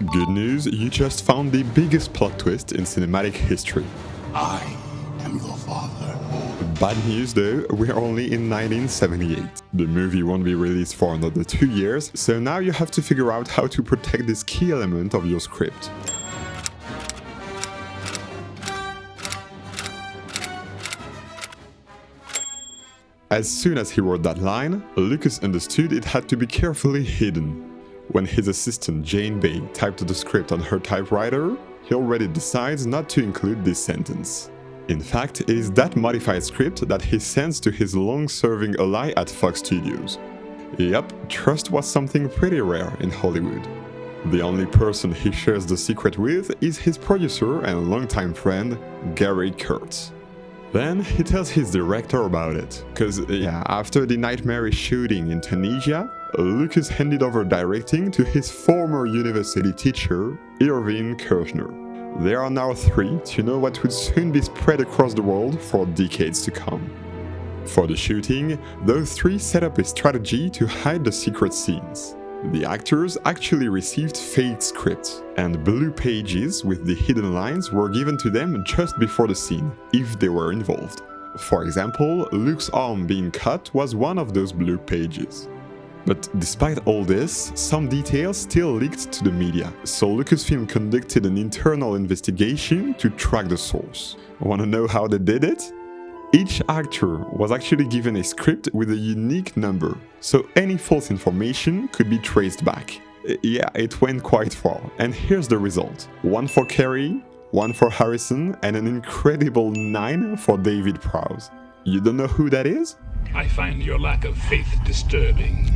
Good news, you just found the biggest plot twist in cinematic history. I am your father. Bad news though, we're only in 1978. The movie won't be released for another 2 years, so now you have to figure out how to protect this key element of your script. As soon as he wrote that line, Lucas understood it had to be carefully hidden. When his assistant Jane Bay typed the script on her typewriter, he already decides not to include this sentence. In fact, it is that modified script that he sends to his long-serving ally at Fox Studios. Yup, trust was something pretty rare in Hollywood. The only person he shares the secret with is his producer and longtime friend, Gary Kurtz. Then he tells his director about it, cause after the nightmarish shooting in Tunisia, Lucas handed over directing to his former university teacher, Irving Kershner. There are now 3 to know what would soon be spread across the world for decades to come. For the shooting, those 3 set up a strategy to hide the secret scenes. The actors actually received fake scripts, and blue pages with the hidden lines were given to them just before the scene, if they were involved. For example, Luke's arm being cut was one of those blue pages. But despite all this, some details still leaked to the media, so Lucasfilm conducted an internal investigation to track the source. Wanna know how they did it? Each actor was actually given a script with a unique number, so any false information could be traced back. Yeah, it went quite far, and here's the result. 1 for Carey, 1 for Harrison, and an incredible 9 for David Prowse. You don't know who that is? I find your lack of faith disturbing.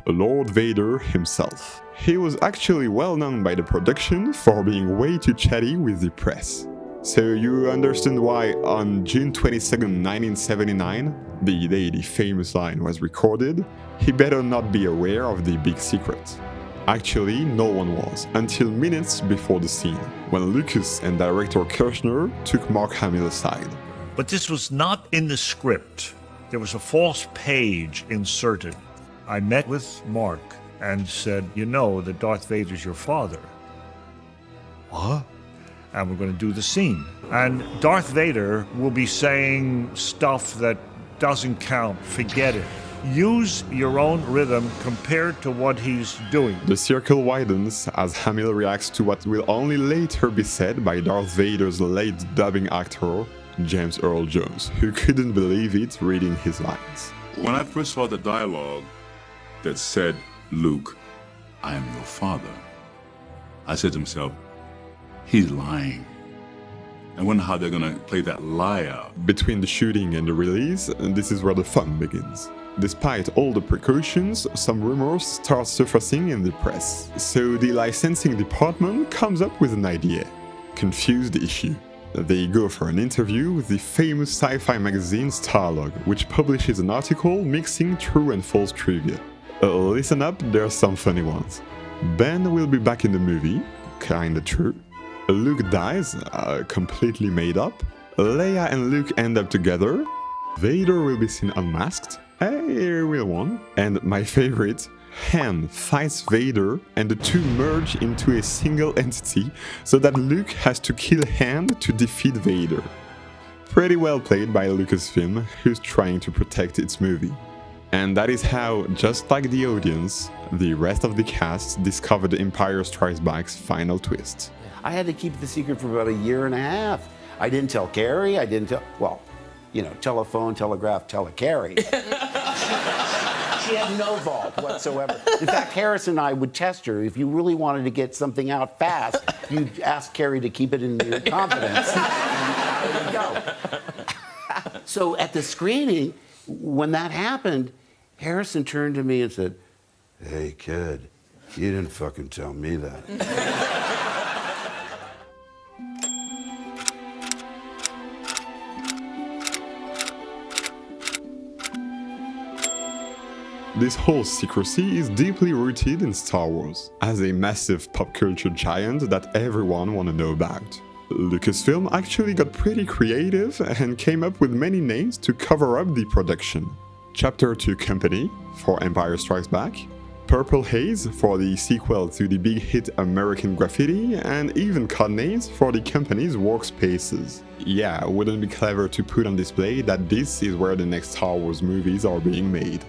Lord Vader himself. He was actually well known by the production for being way too chatty with the press. So you understand why on June 22nd, 1979, the day the famous line was recorded, he better not be aware of the big secret. Actually, no one was, until minutes before the scene, when Lucas and director Kershner took Mark Hamill aside. But this was not in the script. There was a false page inserted. I met with Mark and said, you know that Darth Vader's your father. What? And we're going to do the scene. And Darth Vader will be saying stuff that doesn't count. Forget it. Use your own rhythm compared to what he's doing. The circle widens as Hamill reacts to what will only later be said by Darth Vader's late dubbing actor, James Earl Jones, who couldn't believe it reading his lines. When I first saw the dialogue that said, Luke, I am your father, I said to myself, he's lying. I wonder how they're gonna play that lie out. Between the shooting and the release, this is where the fun begins. Despite all the precautions, some rumors start surfacing in the press. So the licensing department comes up with an idea. Confuse the issue. They go for an interview with the famous sci-fi magazine Starlog, which publishes an article mixing true and false trivia. Listen up, there's some funny ones. Ben will be back in the movie, kinda true. Luke dies, completely made up. Leia and Luke end up together. Vader will be seen unmasked, a real one. And my favorite, Han fights Vader and the two merge into a single entity so that Luke has to kill Han to defeat Vader. Pretty well played by Lucasfilm, who's trying to protect its movie. And that is how, just like the audience, the rest of the cast discovered Empire Strikes Back's final twist. I had to keep the secret for about 1.5 years. I didn't tell Carrie, I didn't tell, well, you know, telephone, telegraph, tele-Carrie. She had no vault whatsoever. In fact, Harris and I would test her. If you really wanted to get something out fast, you'd ask Carrie to keep it in your confidence. And there you go. So at the screening, when that happened, Harrison turned to me and said, "Hey, kid, you didn't fucking tell me that." This whole secrecy is deeply rooted in Star Wars, as a massive pop culture giant that everyone wanna know about. Lucasfilm actually got pretty creative and came up with many names to cover up the production. Chapter 2 Company for Empire Strikes Back, Purple Haze for the sequel to the big hit American Graffiti, and even codenames for the company's workspaces. Yeah, wouldn't it be clever to put on display that this is where the next Star Wars movies are being made?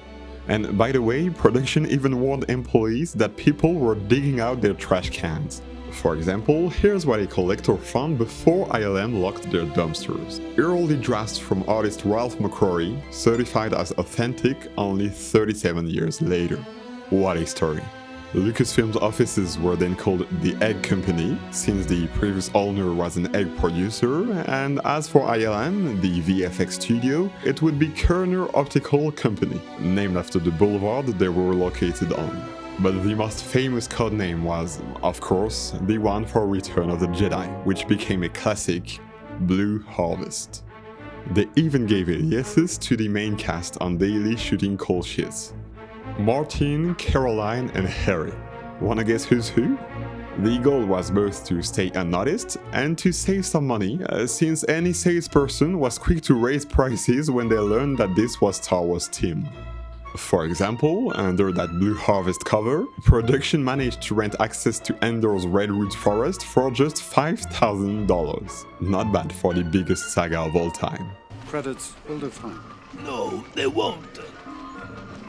And by the way, production even warned employees that people were digging out their trash cans. For example, here's what a collector found before ILM locked their dumpsters. Early drafts from artist Ralph McQuarrie, certified as authentic only 37 years later. What a story. Lucasfilm's offices were then called the Egg Company, since the previous owner was an egg producer, and as for ILM, the VFX studio, it would be Kerner Optical Company, named after the boulevard they were located on. But the most famous codename was, of course, the one for Return of the Jedi, which became a classic, Blue Harvest. They even gave aliases to the main cast on daily shooting call sheets. Martin, Caroline, and Harry. Wanna guess who's who? The goal was both to stay unnoticed and to save some money, since any salesperson was quick to raise prices when they learned that this was Star Wars team. For example, under that Blue Harvest cover, production managed to rent access to Endor's Redwood Forest for just $5,000. Not bad for the biggest saga of all time. Credits will do fine. No, they won't.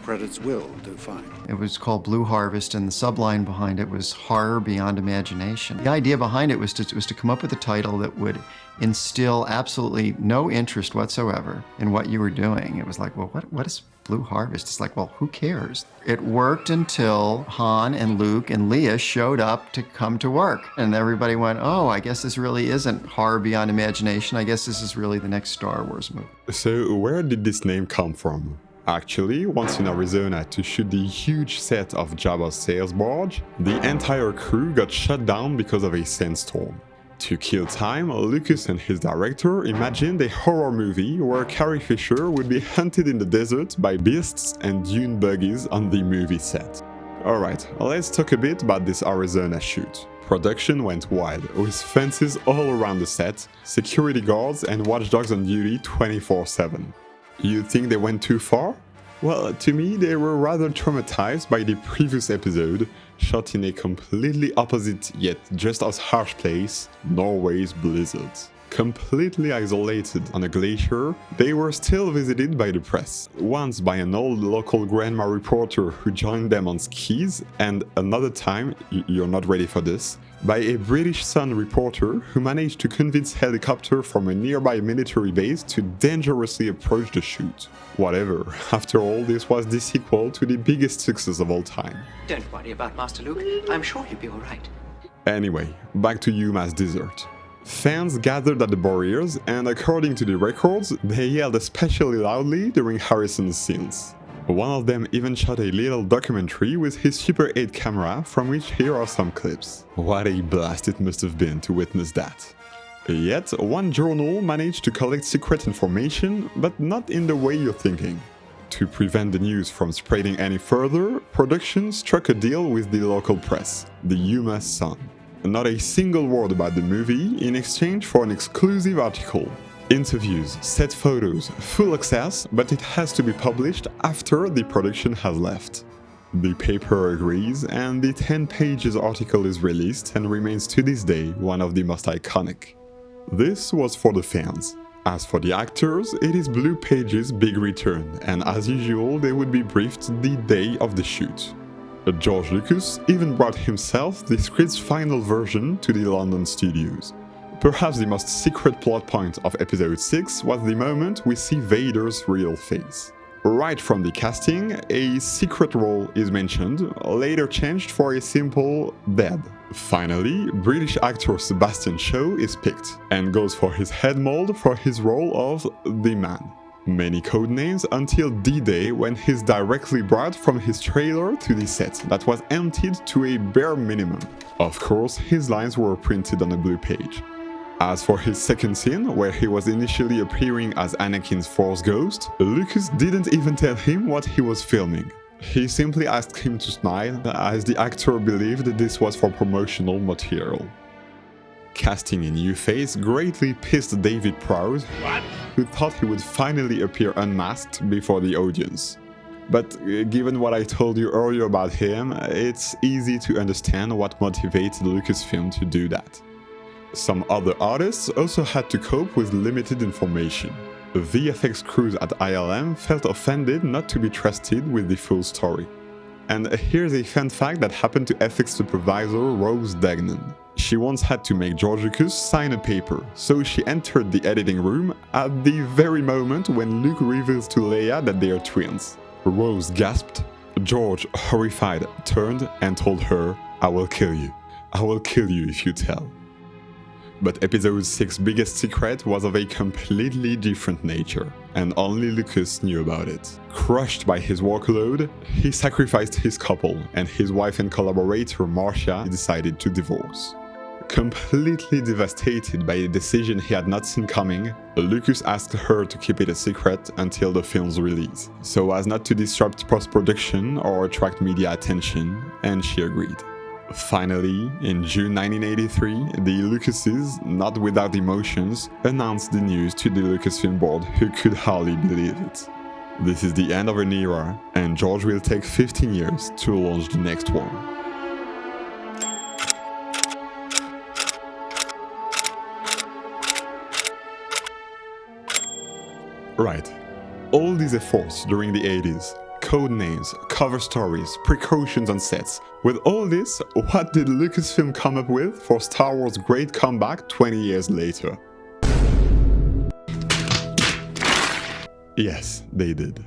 Credits will do fine. It was called Blue Harvest, and the subline behind it was horror beyond imagination. The idea behind it was to come up with a title that would instill absolutely no interest whatsoever in what you were doing. It was like, well, what is Blue Harvest? It's like, well, who cares? It worked until Han and Luke and Leia showed up to come to work. And everybody went, oh, I guess this really isn't horror beyond imagination. I guess this is really the next Star Wars movie. So where did this name come from? Actually, once in Arizona to shoot the huge set of Jabba's sails barge, the entire crew got shut down because of a sandstorm. To kill time, Lucas and his director imagined a horror movie where Carrie Fisher would be hunted in the desert by beasts and dune buggies on the movie set. Alright, let's talk a bit about this Arizona shoot. Production went wild, with fences all around the set, security guards and watchdogs on duty 24/7. You think they went too far? Well, to me, they were rather traumatized by the previous episode, shot in a completely opposite yet just as harsh place, Norway's blizzards. Completely isolated on a glacier, they were still visited by the press, once by an old local grandma reporter who joined them on skis, and another time, you're not ready for this, by a British Sun reporter who managed to convince helicopter from a nearby military base to dangerously approach the shoot. Whatever, after all, this was the sequel to the biggest success of all time. Don't worry about Master Luke. I'm sure he'll be all right. Anyway, back to Yuma's desert. Fans gathered at the barriers, and according to the records, they yelled especially loudly during Harrison's scenes. One of them even shot a little documentary with his Super 8 camera, from which here are some clips. What a blast it must have been to witness that. Yet, one journal managed to collect secret information, but not in the way you're thinking. To prevent the news from spreading any further, production struck a deal with the local press, the Yuma Sun. Not a single word about the movie in exchange for an exclusive article. Interviews, set photos, full access, but it has to be published after the production has left. The paper agrees, and the 10 pages article is released and remains to this day one of the most iconic. This was for the fans. As for the actors, it is Blue Page's big return, and as usual they would be briefed the day of the shoot. George Lucas even brought himself the script's final version to the London studios. Perhaps the most secret plot point of episode 6 was the moment we see Vader's real face. Right from the casting, a secret role is mentioned, later changed for a simple dead. Finally, British actor Sebastian Shaw is picked, and goes for his head mold for his role of the Man. Many codenames until D-Day, when he's directly brought from his trailer to the set that was emptied to a bare minimum. Of course, his lines were printed on a blue page. As for his second scene, where he was initially appearing as Anakin's Force ghost, Lucas didn't even tell him what he was filming. He simply asked him to smile, as the actor believed this was for promotional material. Casting a new face greatly pissed David Prowse, who thought he would finally appear unmasked before the audience. But given what I told you earlier about him, it's easy to understand what motivated Lucasfilm to do that. Some other artists also had to cope with limited information. The VFX crews at ILM felt offended not to be trusted with the full story. And here's a fun fact that happened to FX supervisor Rose Degnan. She once had to make George Lucas sign a paper, so she entered the editing room at the very moment when Luke reveals to Leia that they are twins. Rose gasped. George, horrified, turned and told her, "I will kill you. I will kill you if you tell." But Episode 6's biggest secret was of a completely different nature, and only Lucas knew about it. Crushed by his workload, he sacrificed his couple, and his wife and collaborator Marcia decided to divorce. Completely devastated by a decision he had not seen coming, Lucas asked her to keep it a secret until the film's release, so as not to disrupt post-production or attract media attention, and she agreed. Finally, in June 1983, the Lucases, not without emotions, announced the news to the Lucasfilm board, who could hardly believe it. This is the end of an era, and George will take 15 years to launch the next one. Right, all these efforts during the 80s, code names, cover stories, precautions on sets. With all this, what did Lucasfilm come up with for Star Wars' great comeback 20 years later? Yes, they did.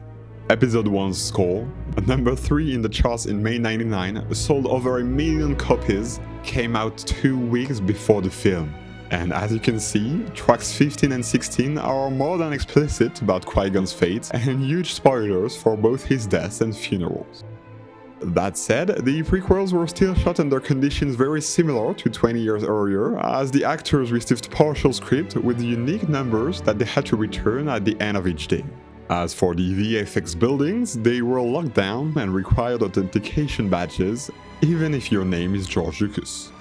Episode 1's score, number 3 in the charts in May '99, sold over 1 million copies, came out 2 weeks before the film. And as you can see, tracks 15 and 16 are more than explicit about Qui-Gon's fate and huge spoilers for both his death and funerals. That said, the prequels were still shot under conditions very similar to 20 years earlier, as the actors received partial script with unique numbers that they had to return at the end of each day. As for the VFX buildings, they were locked down and required authentication badges, even if your name is George Lucas.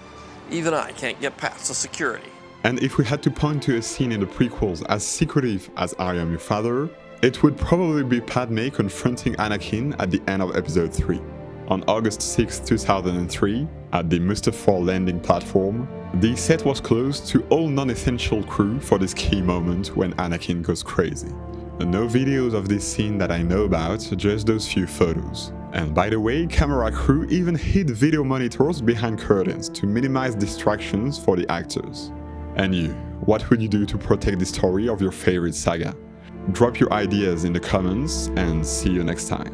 Even I can't get past the security. And if we had to point to a scene in the prequels as secretive as "I am your father," it would probably be Padme confronting Anakin at the end of Episode 3. On August 6, 2003, at the Mustafar landing platform, the set was closed to all non-essential crew for this key moment when Anakin goes crazy. No videos of this scene that I know about, just those few photos. And by the way, camera crew even hid video monitors behind curtains to minimize distractions for the actors. And you, what would you do to protect the story of your favorite saga? Drop your ideas in the comments and see you next time.